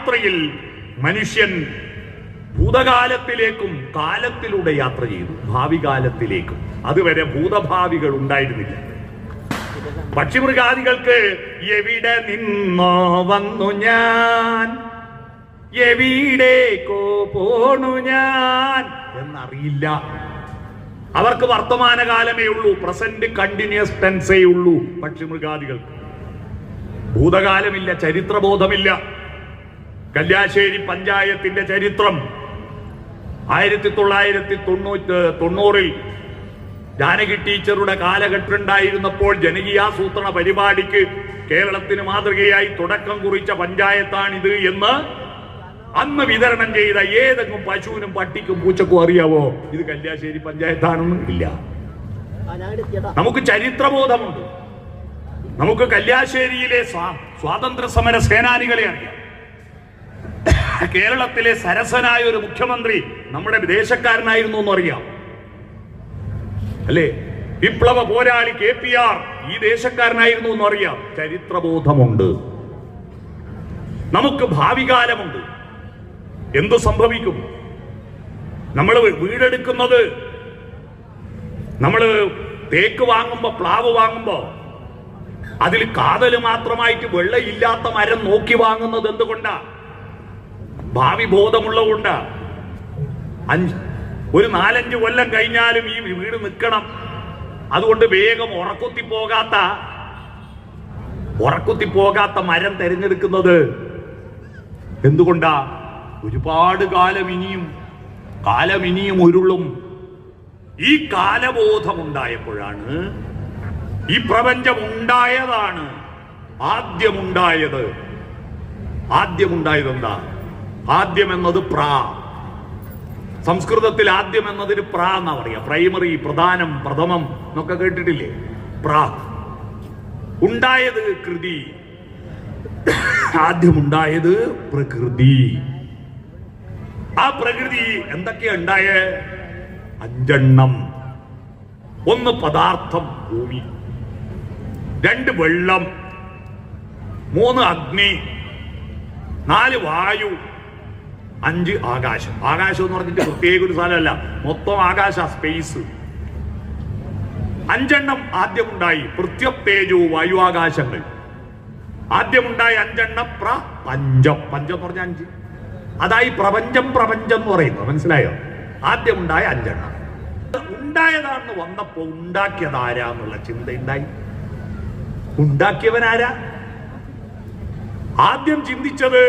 യാത്രയിൽ മനുഷ്യൻ ഭൂതകാലത്തിലേക്കും കാലത്തിലൂടെ യാത്ര ചെയ്തു, ഭാവി കാലത്തിലേക്കും. അതുവരെ ഭൂതഭാവികൾ ഉണ്ടായിരുന്നില്ല. പക്ഷിമൃഗാദികൾക്ക് എവിടെ നിന്നോ വന്നു ഞാൻ, എവിടേക്കോ പോണു ഞാൻ എന്നറിയില്ല. അവർക്ക് വർത്തമാനകാലമേ ഉള്ളൂ, പ്രസന്റ് കണ്ടിന്യൂസ് ടെൻസേ ഉള്ളൂ. പക്ഷിമൃഗാദികൾക്ക് ഭൂതകാലമില്ല, ചരിത്രബോധമില്ല. കല്യാശ്ശേരി പഞ്ചായത്തിന്റെ ചരിത്രം 1990 ജാനകി ടീച്ചറുടെ കാലഘട്ടം ഉണ്ടായിരുന്നപ്പോൾ ജനകീയാസൂത്രണ പരിപാടിക്ക് കേരളത്തിന് മാതൃകയായി തുടക്കം കുറിച്ച പഞ്ചായത്താണിത് എന്ന് അന്ന് വിതരണം ചെയ്ത ഏതെങ്കിലും പശുവിനും പട്ടിക്കും പൂച്ചക്കും അറിയാവോ ഇത് കല്യാശ്ശേരി പഞ്ചായത്താണെന്നും? ഇല്ല. നമുക്ക് ചരിത്രബോധമുണ്ട്. നമുക്ക് കല്യാശ്ശേരിയിലെ സ്വാതന്ത്ര്യ സമര സേനാനികളെ അറിയാം. കേരളത്തിലെ സരസനായ ഒരു മുഖ്യമന്ത്രി നമ്മുടെ വിദേശക്കാരനായിരുന്നു എന്നറിയാം, അല്ലേ? വിപ്ലവ പോരാളി KPR ഈ ദേശക്കാരനായിരുന്നു എന്നറിയാം. ചരിത്രബോധമുണ്ട്. നമുക്ക് ഭാവികാലമുണ്ട്. എന്തു സംഭവിക്കും? നമ്മൾ വീടെടുക്കുന്നത്, നമ്മൾ തേക്ക് വാങ്ങുമ്പോ, പ്ലാവ് വാങ്ങുമ്പോ അതിൽ കാതല് മാത്രമായിട്ട് വെള്ളയില്ലാത്ത മരം നോക്കി വാങ്ങുന്നത് എന്തുകൊണ്ടാ? ഭാവി ബോധമുള്ളതുകൊണ്ടാ. ഒരു 4-5 കൊല്ലം കഴിഞ്ഞാലും ഈ വീട് നിൽക്കണം. അതുകൊണ്ട് വേഗം ഉറക്കുത്തി പോകാത്ത മരം തിരഞ്ഞെടുക്കുന്നത് എന്തുകൊണ്ടാ? ഒരുപാട് കാലം ഇനിയും ഉരുളും. ഈ കാലബോധമുണ്ടായപ്പോഴാണ് ഈ പ്രപഞ്ചം ഉണ്ടായതാണ്. ആദ്യമുണ്ടായത് എന്താ? ആദ്യം എന്നത് സംസ്കൃതത്തിൽ ആദ്യം എന്നതിന് എന്നാ പറയാ. പ്രൈമറി, പ്രധാനം, പ്രഥമം എന്നൊക്കെ കേട്ടിട്ടില്ലേ? ഉണ്ടായത് കൃതി. ആദ്യമുണ്ടായത് പ്രകൃതി. ആ പ്രകൃതി എന്തൊക്കെയാ ഉണ്ടായേ? 5 1 പദാർത്ഥം ഭൂമി, 2 വെള്ളം, 3 അഗ്നി, 4 വായു, 5 ആകാശം. ആകാശം എന്ന് പറഞ്ഞിട്ട് പ്രത്യേക ഒരു സ്ഥലമല്ല, മൊത്തം ആകാശ, സ്പേസ്. 5 ആദ്യമുണ്ടായി. പൃഥ്വി, വായു, ആകാശങ്ങൾ ആദ്യമുണ്ടായി. 5 പഞ്ചം എന്ന് പറഞ്ഞ 5. അതായി പ്രപഞ്ചം എന്ന് പറയുന്നത്. മനസ്സിലായോ? ആദ്യമുണ്ടായ 5. ഉണ്ടായതാണെന്ന് വന്നപ്പോ ഉണ്ടാക്കിയത് ആരാന്നുള്ള ചിന്ത ഉണ്ടായി. ഉണ്ടാക്കിയവൻ ആരാ? ആദ്യം ചിന്തിച്ചത്